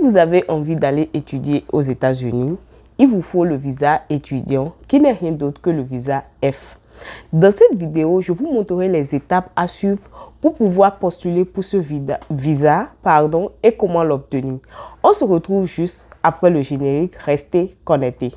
vous avez envie d'aller étudier aux États-Unis, il vous faut le visa étudiant qui n'est rien d'autre que le visa F. Dans cette vidéo, je vous montrerai les étapes à suivre pour pouvoir postuler pour ce visa et comment l'obtenir. On se retrouve juste après le générique. Restez connectés.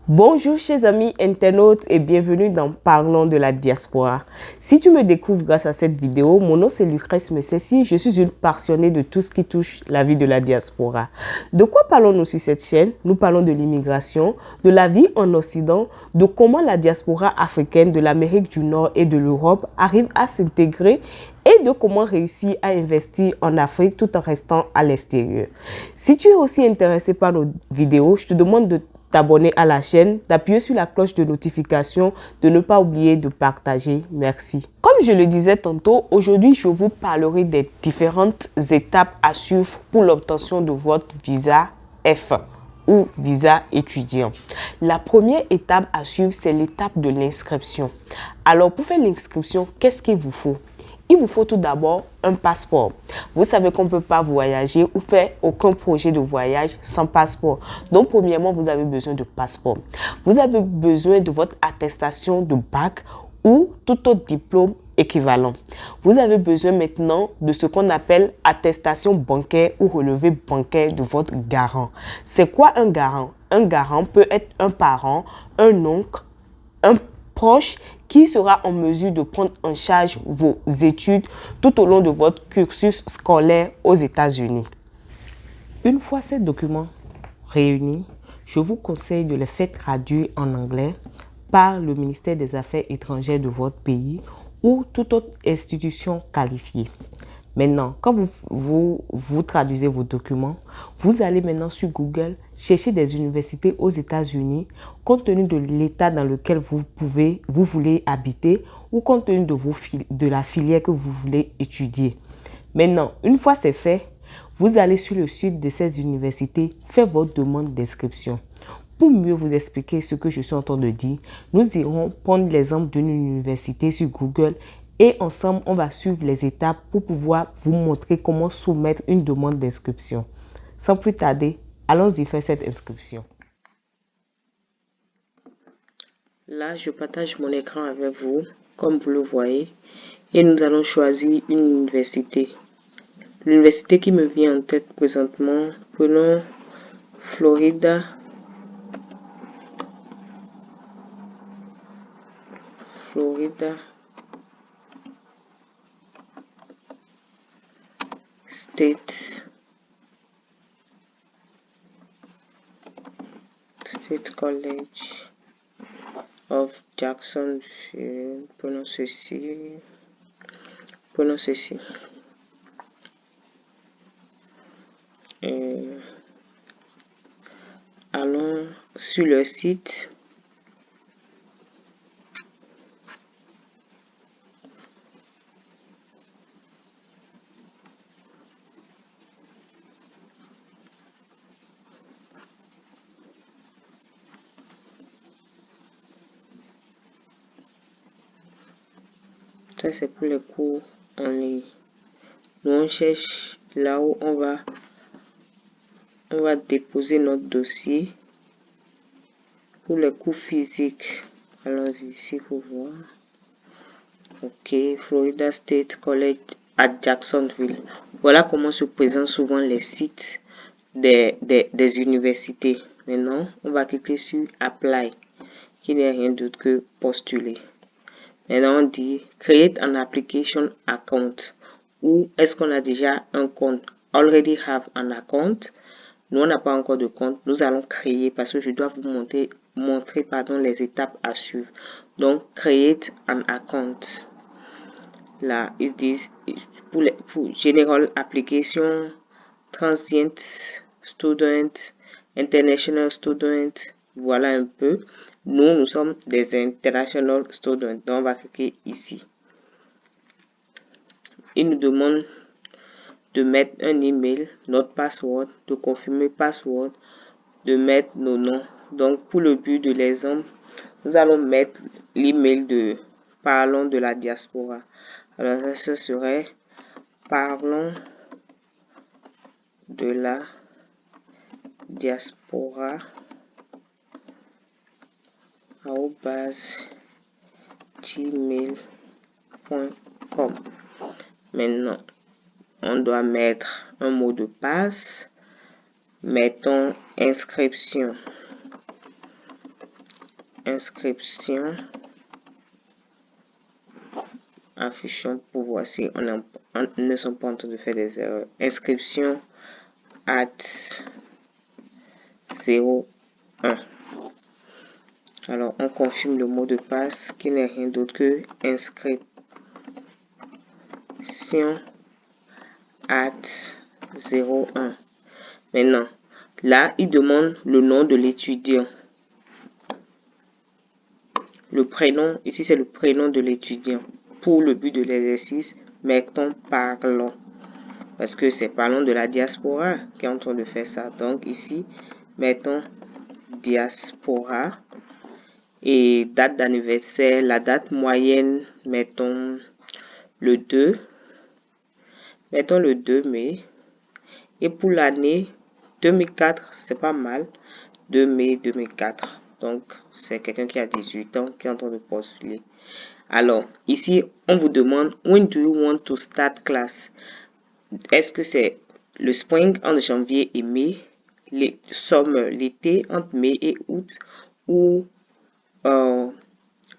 Bonjour chers amis internautes et bienvenue dans Parlons de la diaspora. Si tu me découvres grâce à cette vidéo, mon nom c'est Lucrèce Messessi, je suis une passionnée de tout ce qui touche la vie de la diaspora. De quoi parlons-nous sur cette chaîne? Nous parlons de l'immigration, de la vie en Occident, de comment la diaspora africaine de l'Amérique du Nord et de l'Europe arrive à s'intégrer et de comment réussir à investir en Afrique tout en restant à l'extérieur. Si tu es aussi intéressé par nos vidéos, je te demande de t'abonner à la chaîne, d'appuyer sur la cloche de notification, de ne pas oublier de partager. Merci. Comme je le disais tantôt, aujourd'hui, je vous parlerai des différentes étapes à suivre pour l'obtention de votre visa F ou visa étudiant. La première étape à suivre, c'est l'étape de l'inscription. Alors, pour faire l'inscription, qu'est-ce qu'il vous faut? Il vous faut tout d'abord un passeport. Vous savez qu'on ne peut pas voyager ou faire aucun projet de voyage sans passeport. Donc, premièrement, vous avez besoin de passeport. Vous avez besoin de votre attestation de bac ou tout autre diplôme équivalent. Vous avez besoin maintenant de ce qu'on appelle attestation bancaire ou relevé bancaire de votre garant. C'est quoi un garant? Un garant peut être un parent, un oncle, un proche qui sera en mesure de prendre en charge vos études tout au long de votre cursus scolaire aux États-Unis. Une fois ces documents réunis, je vous conseille de les faire traduire en anglais par le ministère des Affaires étrangères de votre pays ou toute autre institution qualifiée. Maintenant, quand vous traduisez vos documents, vous allez maintenant sur Google chercher des universités aux États-Unis compte tenu de l'état dans lequel vous voulez habiter ou compte tenu de la filière que vous voulez étudier. Maintenant, une fois c'est fait, vous allez sur le site de ces universités faire votre demande d'inscription. Pour mieux vous expliquer ce que je suis en train de dire, nous irons prendre l'exemple d'une université sur Google et ensemble, on va suivre les étapes pour pouvoir vous montrer comment soumettre une demande d'inscription. Sans plus tarder, allons-y faire cette inscription. Là, je partage mon écran avec vous, comme vous le voyez, et nous allons choisir une université. L'université qui me vient en tête présentement, prenons Florida. State College of Jacksonville. Prenons ceci. Allons sur le site. Ça, c'est pour les cours en ligne. Nous, on cherche là où on va déposer notre dossier pour les cours physiques. Allons-y ici pour voir. Ok, Florida State College à Jacksonville. Voilà comment se présentent souvent les sites des universités. Maintenant, on va cliquer sur Apply, qui n'est rien d'autre que postuler. Maintenant, on dit Create an application account. Ou est-ce qu'on a déjà un compte? Already have an account. Nous, on n'a pas encore de compte. Nous allons créer parce que je dois vous montrer les étapes à suivre. Donc, Create an account. Là, is this pour General Application, Transient Student, International Student, voilà un peu. Nous sommes des international students. Donc, on va cliquer ici. Il nous demande de mettre un email, notre password, de confirmer password, de mettre nos noms. Donc, pour le but de l'exemple, nous allons mettre l'email de Parlons de la diaspora. Alors, ça, ce serait Parlons de la diaspora @gmail.com. Maintenant, on doit mettre un mot de passe. Mettons inscription. Affichons pour voir si on ne sommes pas en train de faire des erreurs. Inscription @01. Alors, on confirme le mot de passe qui n'est rien d'autre que inscription @01. Maintenant, là, il demande le nom de l'étudiant. Le prénom, ici c'est le prénom de l'étudiant. Pour le but de l'exercice, mettons Parlons. Parce que c'est Parlons de la diaspora qui est en train de faire ça. Donc ici, mettons diaspora. Et date d'anniversaire, la date moyenne, mettons le 2. Mettons le 2 mai. Et pour l'année 2004, c'est pas mal. 2 mai 2004. Donc, c'est quelqu'un qui a 18 ans qui est en train de postuler. Alors, ici, on vous demande When do you want to start class? Est-ce que c'est le spring entre janvier et mai, summer, l'été entre mai et août, ou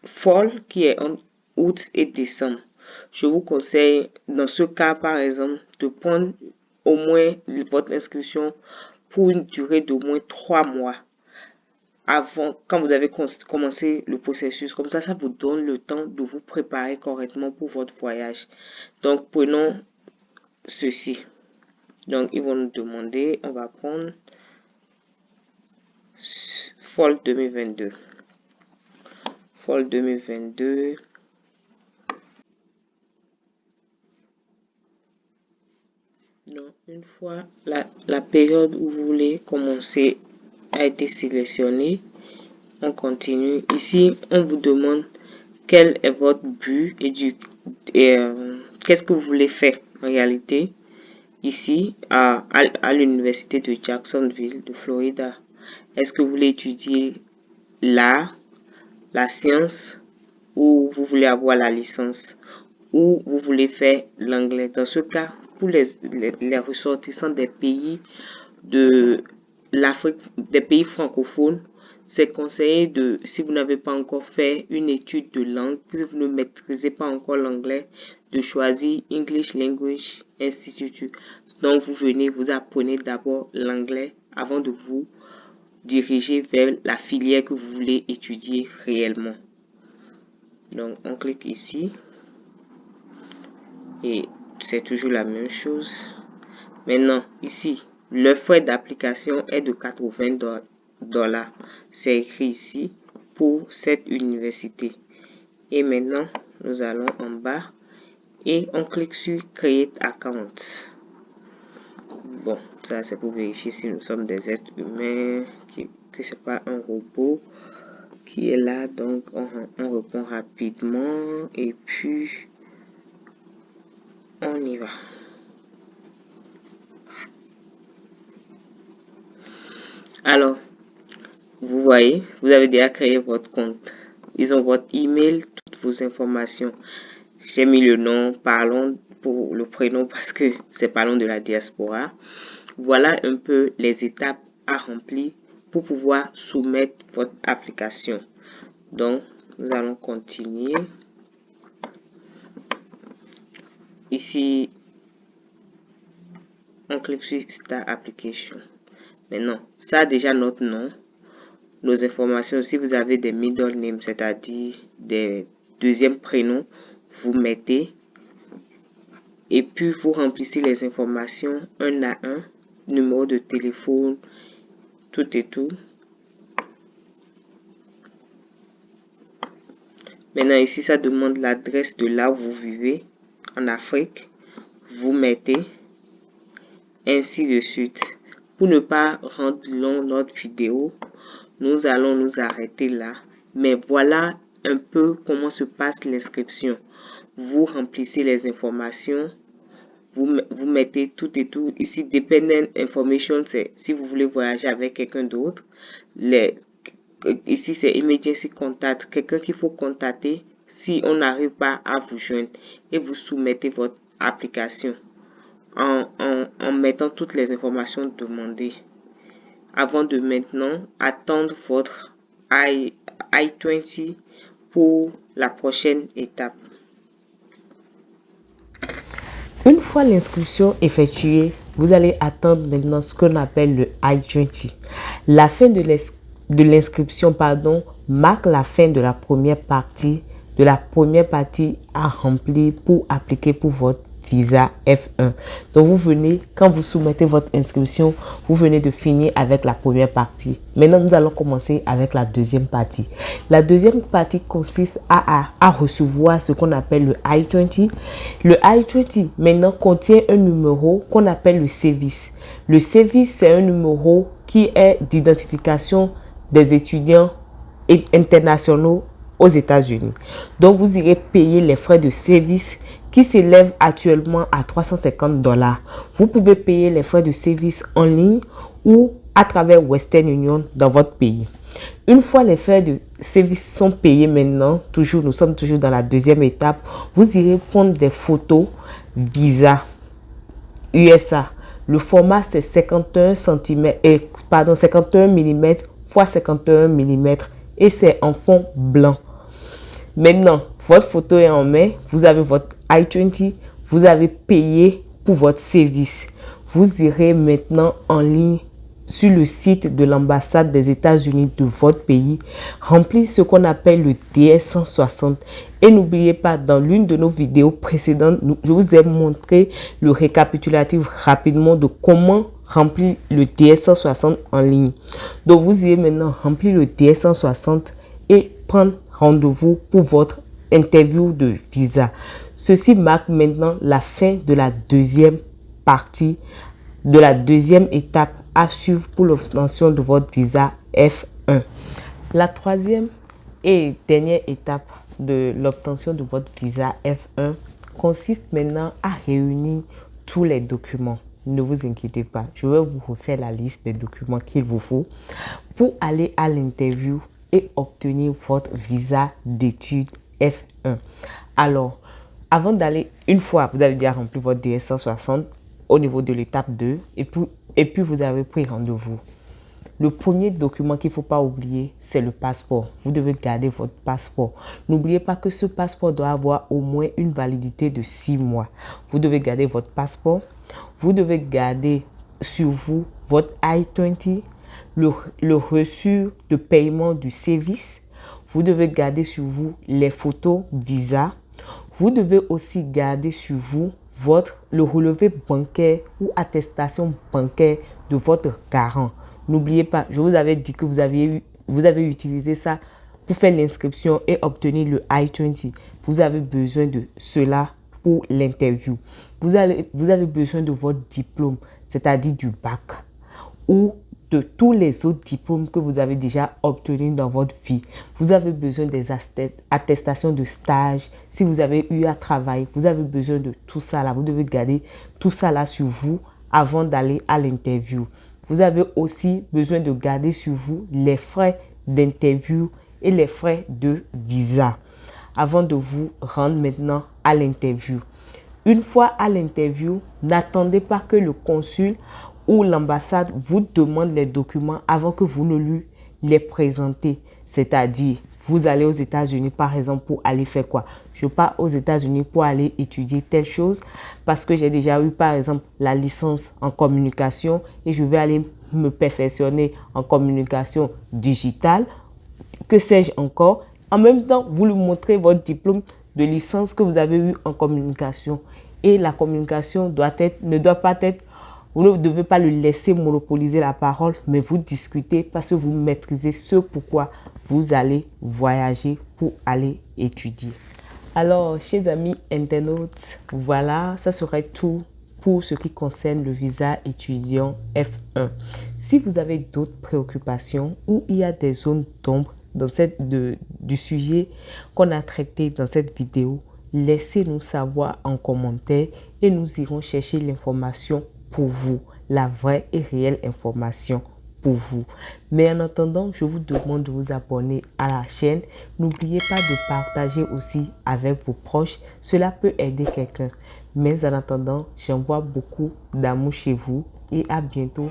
fall qui est entre août et décembre? Je vous conseille, dans ce cas, par exemple, de prendre au moins votre inscription pour une durée d'au moins 3 mois avant, quand vous avez commencé le processus. Comme ça vous donne le temps de vous préparer correctement pour votre voyage. Donc, prenons ceci. Donc, ils vont nous demander, on va prendre Fall 2022. Fall 2022. Donc, une fois la période où vous voulez commencer a été sélectionnée, on continue. Ici, on vous demande quel est votre but et qu'est-ce que vous voulez faire en réalité. Ici, à l'université de Jacksonville, de Florida. Est-ce que vous voulez étudier l'art, la science, ou vous voulez avoir la licence, ou vous voulez faire l'anglais? Dans ce cas, pour les ressortissants des pays de l'Afrique, des pays francophones, c'est conseillé de, si vous n'avez pas encore fait une étude de langue, si vous ne maîtrisez pas encore l'anglais, de choisir English Language Institute. Donc, vous venez, vous apprenez d'abord l'anglais avant de vous diriger vers la filière que vous voulez étudier réellement. Donc, on clique ici et c'est toujours la même chose. Maintenant, ici, le frais d'application est de 80 $. C'est écrit ici pour cette université. Et maintenant, nous allons en bas et on clique sur Create Account. Bon, ça c'est pour vérifier si nous sommes des êtres humains, que c'est pas un robot qui est là. Donc, on répond rapidement et puis on y va. Alors, vous voyez, vous avez déjà créé votre compte. Ils ont votre email, toutes vos informations. J'ai mis le nom, Parlons pour le prénom parce que c'est Parlons de la diaspora. Voilà un peu les étapes à remplir pour pouvoir soumettre votre application. Donc, nous allons continuer. Ici, on clique sur Start Application. Maintenant, ça a déjà notre nom, nos informations. Si vous avez des middle names, c'est-à-dire des deuxièmes prénoms, vous mettez. Et puis, vous remplissez les informations un à un, numéro de téléphone, tout et tout. Maintenant, ici, ça demande l'adresse de là où vous vivez en Afrique. Vous mettez ainsi de suite. Pour ne pas rendre long notre vidéo, nous allons nous arrêter là. Mais voilà un peu comment se passe l'inscription. Vous remplissez les informations. Vous mettez tout et tout. Ici, dependent information, c'est si vous voulez voyager avec quelqu'un d'autre. Ici, c'est emergency contact. Quelqu'un qu'il faut contacter si on n'arrive pas à vous joindre. Et vous soumettez votre application en mettant toutes les informations demandées. Avant de maintenant attendre votre I-20 pour la prochaine étape. Une fois l'inscription effectuée, vous allez attendre maintenant ce qu'on appelle le I-20. La fin de l'inscription, marque la fin de la première partie à remplir pour appliquer pour votre visa F1. Donc vous venez, quand vous soumettez votre inscription, vous venez de finir avec la première partie. Maintenant, nous allons commencer avec la deuxième partie. La deuxième partie consiste à recevoir ce qu'on appelle le I-20. Le I-20 maintenant contient un numéro qu'on appelle le service. Le service, c'est un numéro qui est d'identification des étudiants internationaux aux États-Unis. Donc, vous irez payer les frais de service qui s'élèvent actuellement à $350. Vous pouvez payer les frais de service en ligne ou à travers Western Union dans votre pays. Une fois les frais de service sont payés maintenant, nous sommes toujours dans la deuxième étape, vous irez prendre des photos Visa USA. Le format c'est 51 mm x 51 mm et c'est en fond blanc. Maintenant, votre photo est en main, vous avez votre I-20, vous avez payé pour votre service. Vous irez maintenant en ligne sur le site de l'ambassade des États-Unis de votre pays, remplir ce qu'on appelle le DS-160. Et n'oubliez pas, dans l'une de nos vidéos précédentes, je vous ai montré le récapitulatif rapidement de comment remplir le DS-160 en ligne. Donc, vous irez maintenant remplir le DS-160 et prendre rendez-vous pour votre interview de visa. Ceci marque maintenant la fin de la deuxième partie, de la deuxième étape à suivre pour l'obtention de votre visa F1. La troisième et dernière étape de l'obtention de votre visa F1 consiste maintenant à réunir tous les documents. Ne vous inquiétez pas, je vais vous refaire la liste des documents qu'il vous faut pour aller à l'interview et obtenir votre visa d'études F1. Alors, avant d'aller, une fois vous avez déjà rempli votre DS-160 au niveau de l'étape 2 et puis vous avez pris rendez-vous. Le premier document qu'il ne faut pas oublier, c'est le passeport. Vous devez garder votre passeport. N'oubliez pas que ce passeport doit avoir au moins une validité de 6 mois. Vous devez garder votre passeport. Vous devez garder sur vous votre I-20, le reçu de paiement du service. Vous devez garder sur vous les photos Visa. Vous devez aussi garder sur vous le relevé bancaire ou attestation bancaire de votre garant. N'oubliez pas, je vous avais dit que vous avez utilisé ça pour faire l'inscription et obtenir le I-20. Vous avez besoin de cela pour l'interview. Vous avez besoin de votre diplôme, c'est-à-dire du bac ou de tous les autres diplômes que vous avez déjà obtenus dans votre vie. Vous avez besoin des attestations de stage. Si vous avez eu à travailler, vous avez besoin de tout ça là. Vous devez garder tout ça là sur vous avant d'aller à l'interview. Vous avez aussi besoin de garder sur vous les frais d'interview et les frais de visa avant de vous rendre maintenant à l'interview. Une fois à l'interview, n'attendez pas que le consul ou l'ambassade vous demande les documents avant que vous ne lui les présentez. C'est-à-dire, vous allez aux États-Unis par exemple pour aller faire quoi? Je pars aux États-Unis pour aller étudier telle chose parce que j'ai déjà eu par exemple la licence en communication et je vais aller me perfectionner en communication digitale. Que sais-je encore? En même temps, vous lui montrez votre diplôme de licence que vous avez eu en communication. Et la communication ne doit pas être, vous ne devez pas le laisser monopoliser la parole, mais vous discutez parce que vous maîtrisez ce pourquoi vous allez voyager pour aller étudier. Alors, chers amis internautes, voilà, ça serait tout pour ce qui concerne le visa étudiant F1. Si vous avez d'autres préoccupations ou il y a des zones d'ombre du sujet qu'on a traité dans cette vidéo, laissez-nous savoir en commentaire et nous irons chercher l'information pour vous, la vraie et réelle information pour vous. Mais en attendant, je vous demande de vous abonner à la chaîne. N'oubliez pas de partager aussi avec vos proches. Cela peut aider quelqu'un. Mais en attendant, j'envoie beaucoup d'amour chez vous et à bientôt.